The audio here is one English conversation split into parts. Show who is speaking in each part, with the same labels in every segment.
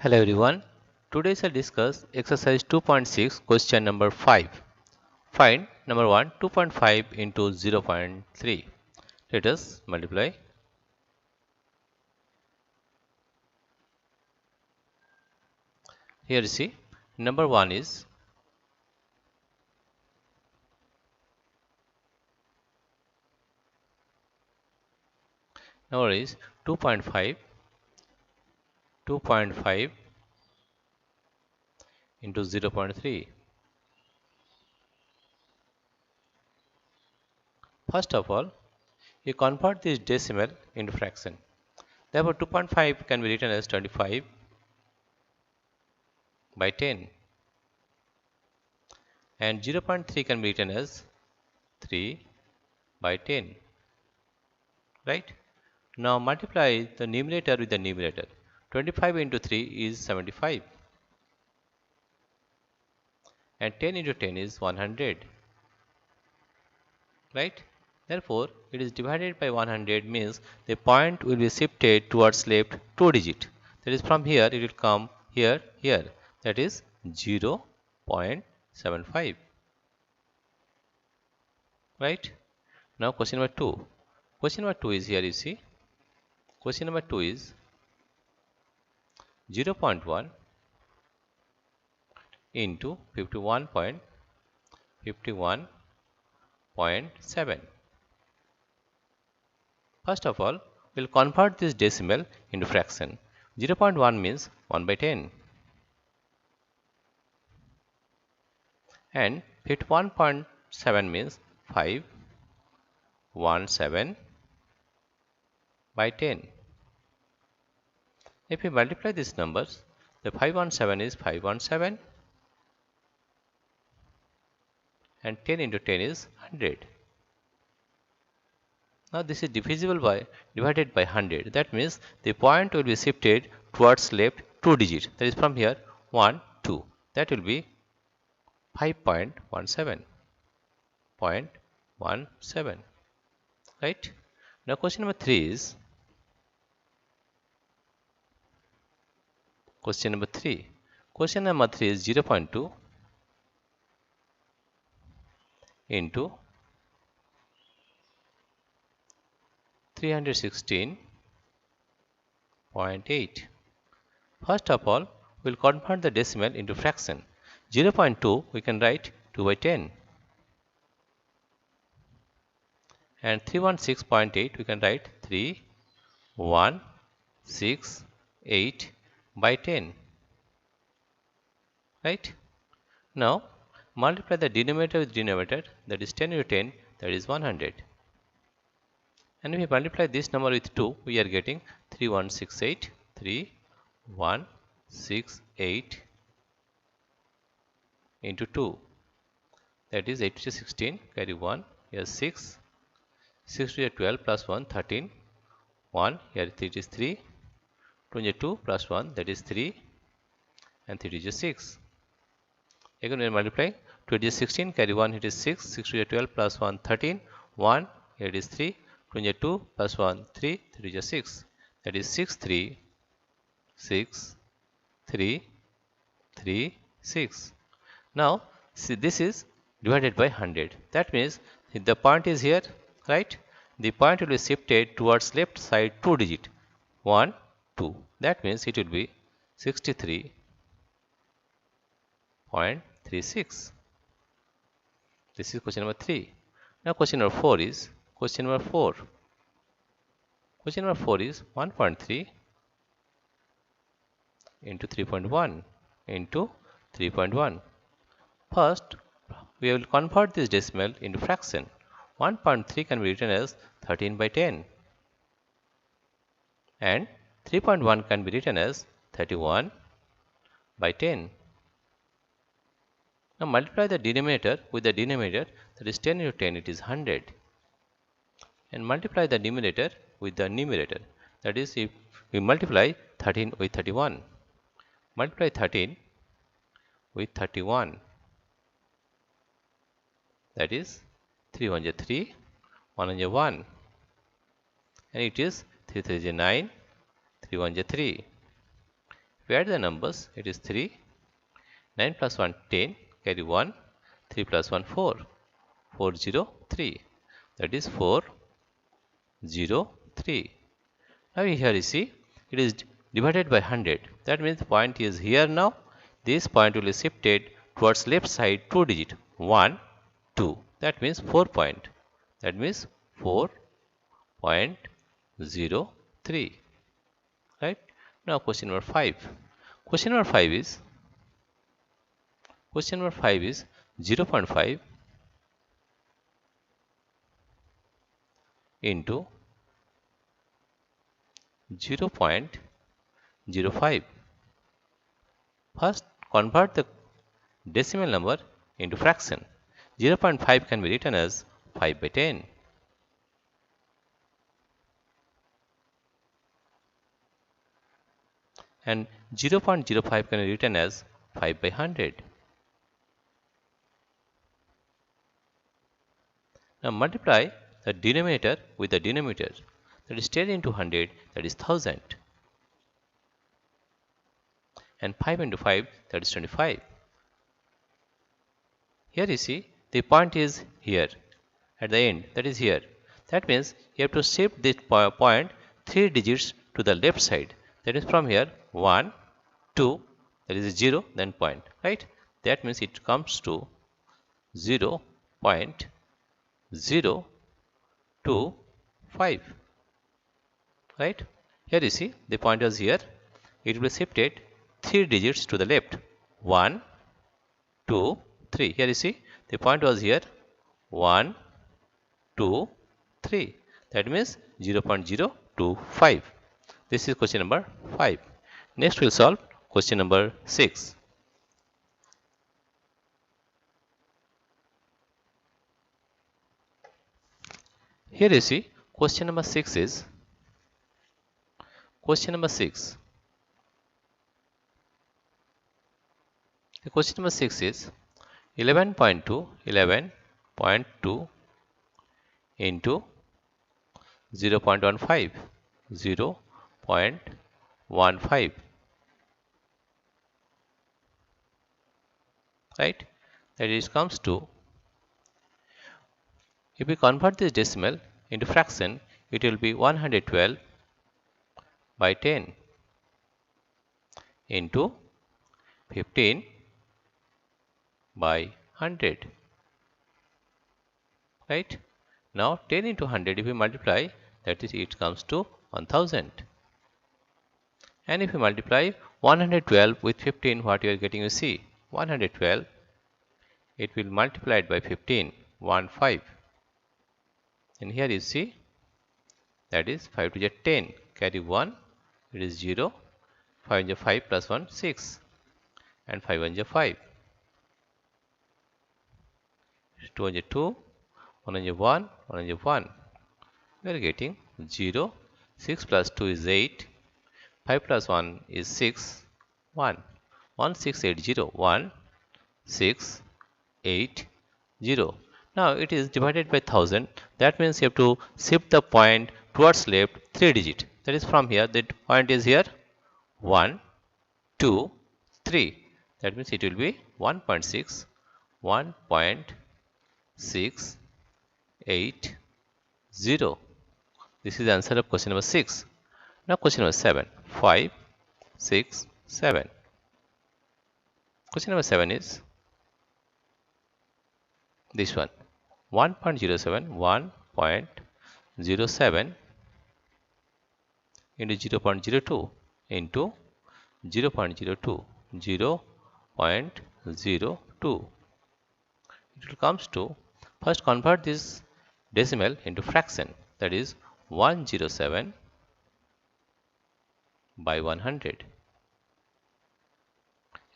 Speaker 1: Hello everyone. Today I'll discuss exercise 2.6 question number 5. Find number 1 2.5 into 0.3. Let us multiply. Here you see number 1 is 2.5 into 0.3. First of all, you convert this decimal into fraction. Therefore 2.5 can be written as 25 by 10 and 0.3 can be written as 3 by 10. Right? Now multiply the numerator with the numerator. 25 into 3 is 75 and 10 into 10 is 100. Right? Therefore, it is divided by 100 means the point will be shifted towards left 2 digit. That is, from here it will come here. That is 0.75. Right? Now question number 2. Question number 2 is here, you see. Question number 2 is 0.1 into 51.7. First of all, we'll convert this decimal into fraction. 0.1 means 1 by 10 and 51.7 means 517 by 10. If we multiply these numbers, the 517 is 517 and 10 into 10 is 100. Now this is divisible by divided by 100. That means the point will be shifted towards left 2 digits. That is, from here 1, 2. That will be 5.17. Right? Now question number 3 is Question number 3 is 0.2 into 316.8. First of all, we'll convert the decimal into fraction. 0.2 we can write 2 by 10 and 316.8 we can write 3,168 by 10. Right? Now multiply the denominator with denominator, that is 10 into 10, that is 100. And if we multiply this number with 2, we are getting 3168 into 2, that is 8 to 16, carry 1, here 6, 6 to 12 plus 1, 13, 1, here it is 3, 22 plus 1, that is 3, and 3 is 6. Again we multiply, 2 is 16, carry 1, it is 6, 6 to 12 plus 1, 13, 1, here it is 3, 22 plus 1, 3, 3 is 6. That is 6, 3, 6, 3, 3, 6. Now, see, this is divided by 100. That means if the point is here, right? The point will be shifted towards left side 2 digit. 1, 2. That means it will be 63.36. This is question number 3. Now question number 4 is Question number 4 is 1.3 into 3.1 into 3.1. First, we will convert this decimal into fraction. 1.3 can be written as 13 by 10 and 3.1 can be written as 31 by 10. Now multiply the denominator with the denominator, that is 10 into 10, it is 100. And multiply the numerator with the numerator, that is, if we multiply 13 with 31, multiply 13 with 31, that is 3 1 is 3, 1 is 1, and it is 3 3 is 9, 3 1 is 3. we add the numbers, it is 3, 9 plus 1 10, carry 1, 3 plus 1 4, 403, that is 403. Now here you see it is divided by 100, that means the point is here now. This point will be shifted towards left side 2 digit 1 2, that means 4 point, that means 4.03, right. Now question number 5. Question number 5 is 0.5 into 0.05. First convert the decimal number into fraction. 0.5 can be written as 5 by 10. And 0.05 can be written as 5 by 100. Now multiply the denominator with the denominator, that is 10 into 100, that is 1000. And 5 into 5, that is 25. Here you see the point is here at the end, that is here. That means you have to shift this point 3 digits to the left side, that is from here 1 2, that is 0, then point, right. That means it comes to 0.025, right. Here you see the point was here, it will be shifted 3 digits to the left 1 2 3. Here you see the point was here 1 2 3, that means 0.025. This is question number 5. Next we'll solve question number 6. Here you see question number 6 is question number 6. The question number 6 is 11.2 into 0.15, right. That is comes to, if we convert this decimal into fraction, it will be 112 by 10 into 15 by 100, right. Now 10 into 100, if we multiply, that is it comes to 1000. And if we multiply 112 with 15, what you are getting, you see 112, it will multiply it by 15, 15. And here you see that is 5 to the 10, carry 1, it is 0, 5 is 5 plus 1 6, and 5 1 is 5, 2 is 2, 1 is 1, 1 is 1. We are getting 0, 6 plus 2 is 8, 5 plus 1 is 6, 1, 1 6 8 0, 1 6 8 0. Now it is divided by 1000, that means you have to shift the point towards left 3 digit, that is from here, the point is here 1 2 3, that means it will be 1.6 1.680. This is the answer of question number 6. Now question number 7, 5 6 7. Question number 7 is this one, 1.07 1.07 into 0.02 into 0.02 0.02. It will comes to, first convert this decimal into fraction, that is 107 by 100,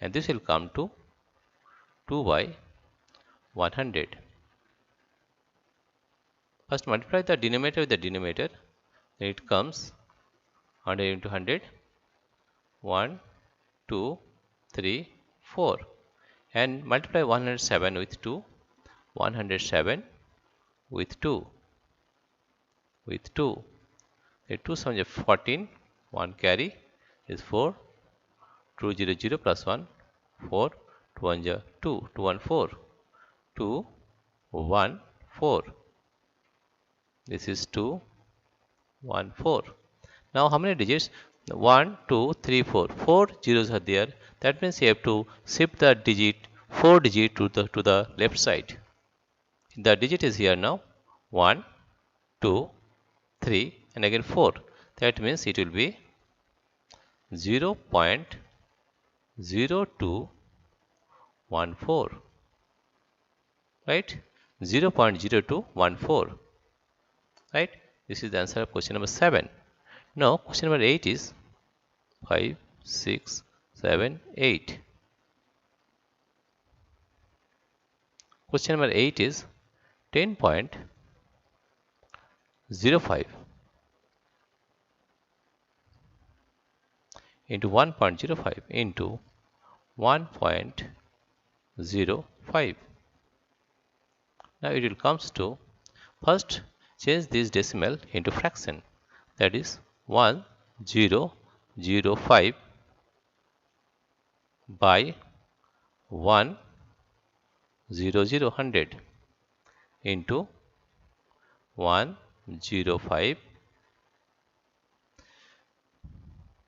Speaker 1: and this will come to 2 by 100. First multiply the denominator with the denominator, then it comes 100 into 100, 1 2 3 4, and multiply 107 with 2, 107 with 2, the 2 7 is 14, 1 carry is 4, 2 0 0 plus 1 4, 2 1 0 2, 2 1 4, 2 1 4. This is 2 1 4. Now how many digits? 1 2 3 4. 4 zeros are there. That means you have to shift the digit 4 digit to the left side. The digit is here now 1 2 3 and again 4. That means it will be 0.0214, right? 0.0214, right? This is the answer of question number 7. Now question number 8 is 5 6 7 8. Question number 8 is 10.05 into 1.05 into 1.05. Now it will comes to, first change this decimal into fraction, that is 1005 by 100 into 105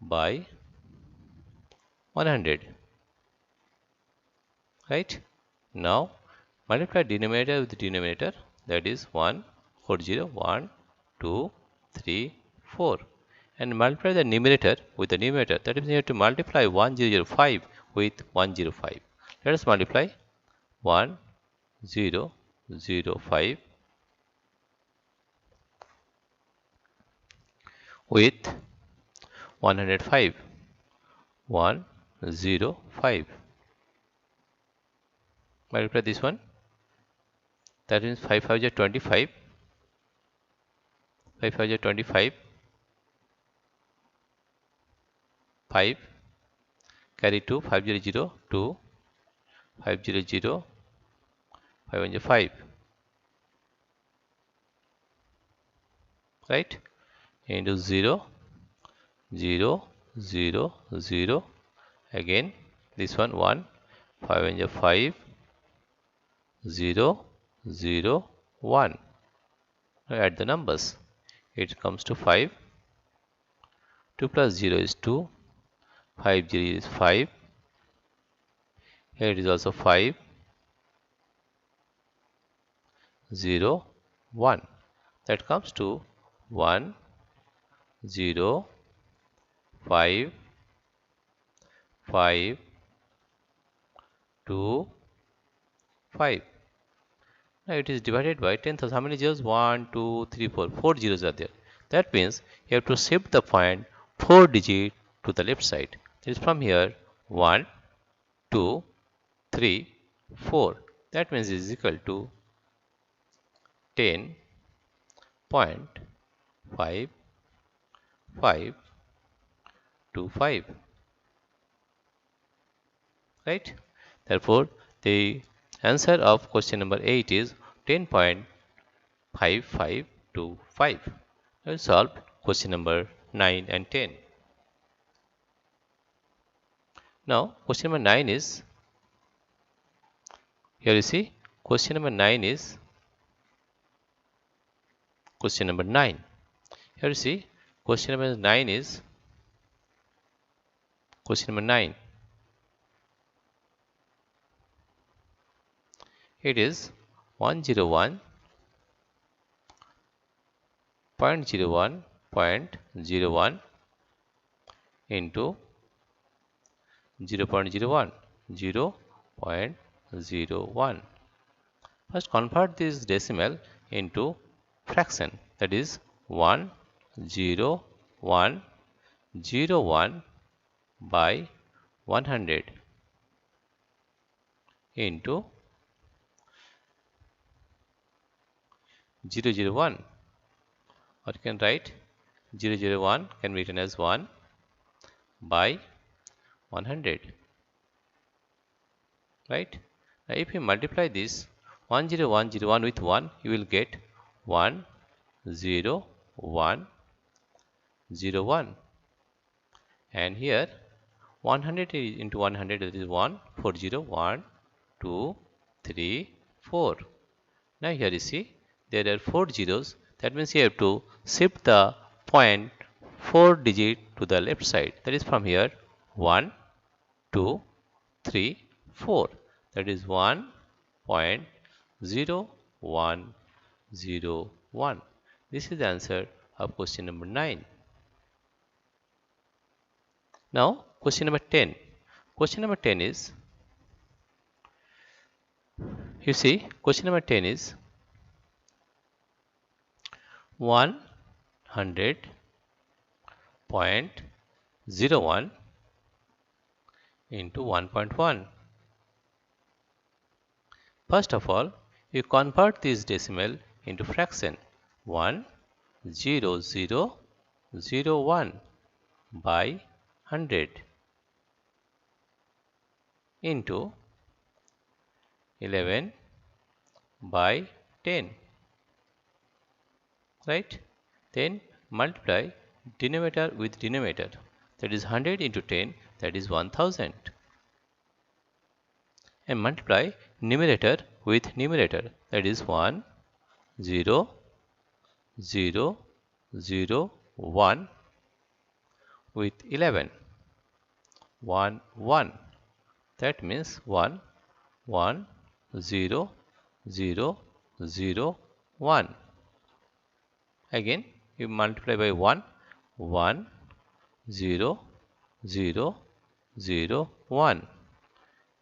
Speaker 1: by 100, right? Now multiply denominator with denominator, that is 140 1 2 3 4, and multiply the numerator with the numerator, that means you have to multiply 1005 with 105. Let us multiply 1005 with 105. 105. Multiply this one, that means 5 5 is 25. 5 5 is 25. 5 carry 2, 5 0 0 2, 5 0 0, 5 1 is 5, right? Into 0 0 0 0, again this one 1, 5 1 is 5, 0 0 1. Now add the numbers, it comes to 5. 2 plus 0 is 2, 5 0 is 5, here it is also 5 0 1, that comes to 1 0 5 5 2 5. Now it is divided by 10,000. How many zeros? 1 2 3 4. 4 zeros are there. That means you have to shift the point 4 digit to the left side. That is from here 1 2 3 4. That means it is equal to 10.5525, right? Therefore the answer of question number 8 is 10.5525. Let's solve question number 9 and 10. Now question number 9 is, here you see question number 9 is question number 9. Here you see question number 9 is question number 9. It is 101.01.01 into 0.01, 0.01. First convert this decimal into fraction, that is 10101 by 100 into 001, or you can write 001 can be written as 1 by 100, right? Now if you multiply this 10101 with 1, you will get 10101, and here 100 into 100, that is 1, 4, 0, 1, 2, 3, 4. Now here you see, there are 4 zeros. That means you have to shift the point 4 digit to the left side. That is from here 1, 2, 3, 4. That is 1.0101. This is the answer of question number 9. Now question number 10. Question number 10 is, you see, question number 10 is 100.01 into 1.1. First of all, you convert this decimal into fraction 10001 by 100 into 11 by 10, right? Then multiply denominator with denominator, that is 100 into 10, that is 1000, and multiply numerator with numerator, that is 1 0 0 0 1 with 11 1 1, that means 1 1 0 0 0 1. Again you multiply by 1 1 0 0 0 1.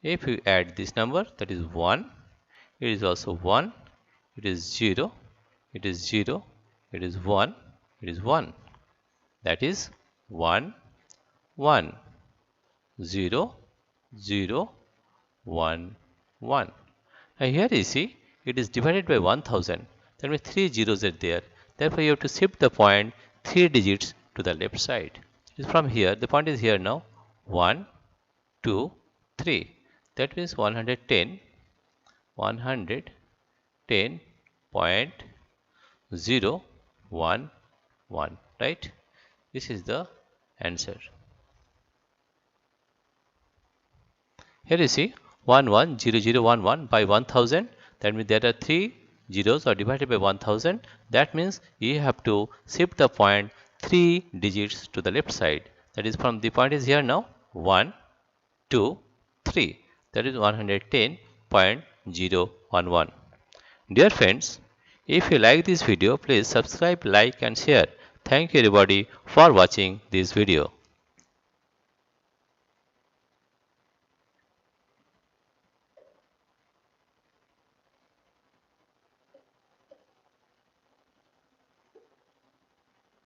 Speaker 1: If you add this number, that is 1, it is also 1, it is 0, it is 0, it is 1, it is 1. That is 1 1 0 0 1 1. Now here you see, it is divided by 1000. That means 3 zeros are there. Therefore you have to shift the point 3 digits to the left side. It is from here, the point is here now, 1 2 3. That means 110.011, right? This is the answer. Here you see 110011 by 1000. That means there are 3 zeros are divided by 1000. That means you have to shift the point 3 digits to the left side. That is from the point is here now, 1 2 3. That is 110.011. Dear friends, if you like this video, please subscribe, like and share. Thank you everybody for watching this video.